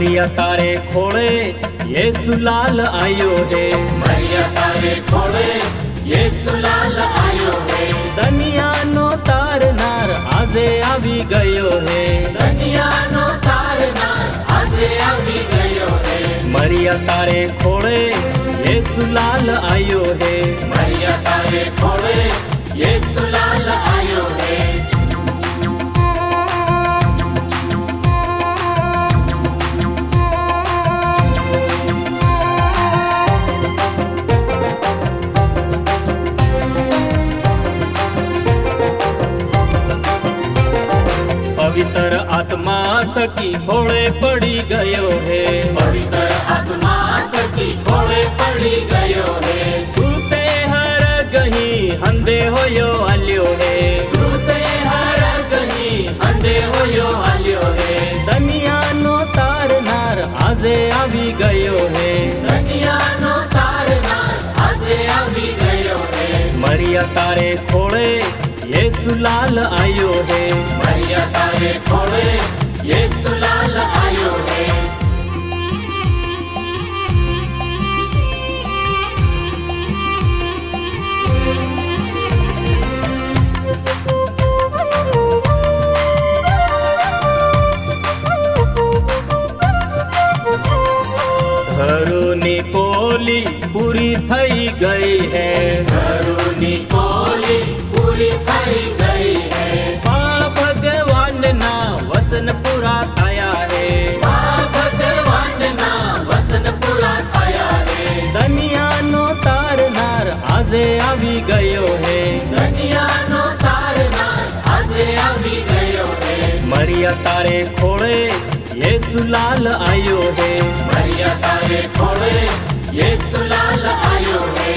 मरिया तारे खोड़े येसु लाल आयो है। मरिया तारे खोड़े येसु लाल आयो है। दनिया नो तारनार आजे आवी गयो है। दनिया नो तारनार आजे आवी गयो है। मरिया तारे खोड़े येसु लाल आयो है। मरिया तारे खोड़े येसु लाल आयो है। पवित्र आत्मा थकी होड़े पड़ी गयो है। पवित्र आत्मा थकी होड़े पड़ी गयो है। तूते हर गही हंदे होयो आल्यो है। तूते हर गही हंदे होयो आल्यो है। दनिया नो तारनार आजे आवी गयो है। दनिया नो तारनार आजे आवी गयो है। मरिया तारे खोड़े येसु लाल आयो है। मरिया तारे खोड़े येसु लाल आयो है। धरुनी कोली पूरी थई गई है। धरुनी कोली पूरी थई गई है। भगवान ना वसन पूरा थाया है। भगवान ना वसन पूरा थाया है। दनिया नो तारनार आजे आवी गयो है। दनिया नो तारनार आजे आवी गयो है। मरिया तारे खोड़े येसु लाल आयो है। मरिया तारे खोड़े येसु लाल आयो है।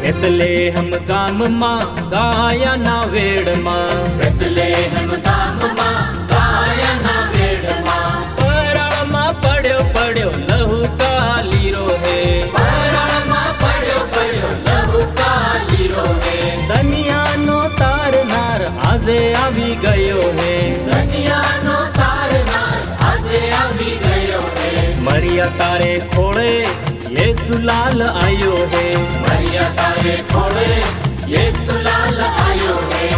बेतलेहम गाम मां गाया ना वेड़ मां। बेतलेहम गाम मां गाया ना वेड़ मां। पराळ मां पड्यो पड्यो लहू का लीरो है। पराळ मां पड्यो पड्यो लहू का लीरो है। दनिया नो तारनार आजे आवी गयो है। दनिया नो तारनार आजे आवी गयो है। मरिया तारे खोड़े येसु लाल आयो है। मरिया तारे खोड़े येसु लाल आयो है।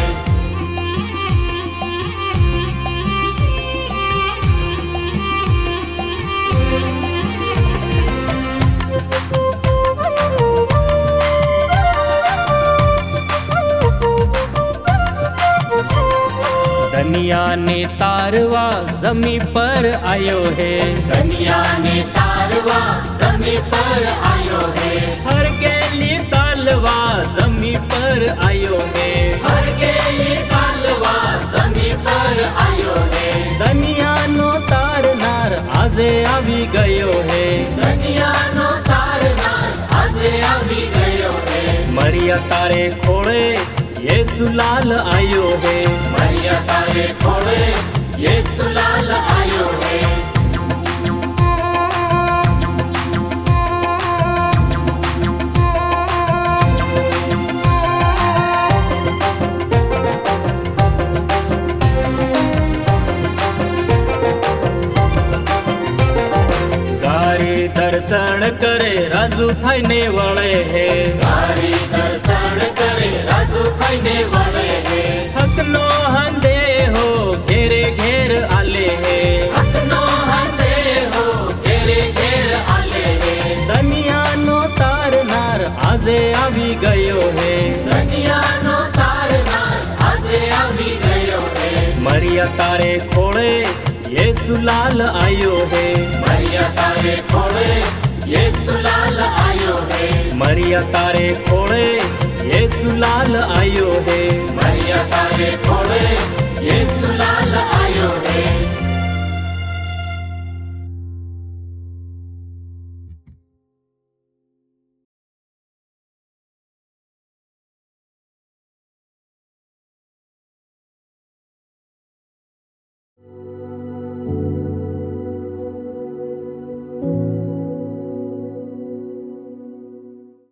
दनिया ने तारवा जमी पर आयो है। दनिया ने तारवा जमी पर आयो है। हर गेली सालवा जमी पर आयो है। हर गेली सालवा जमी पर आयो है। दनिया नो तारनार आजे आवी गयो है। दनिया नो तारनार आजे आवी गयो है। मरिया तारे खोड़े येसु लाल आयो है। मरिया तारे खोड़े येसु लाल आयो है। गारी दर्शन करे राजू थाईने वळे है। गारी दर्शन करे राजू थाईने वळे है। हकनो हंदे हो घेरे घेर आले है। हकनो हंदे हो घेरे घेर आले है। दनिया नो तारनार आजे आवी गयो है। दनिया नो तारनार आजे आवी गयो है। मरिया तारे खोड़े येसु लाल आयो है। मरिया तारे खोड़े येसु लाल आयो है। मरिया तारे खोड़े येसु लाल आयो है। मरिया तारे खोड़े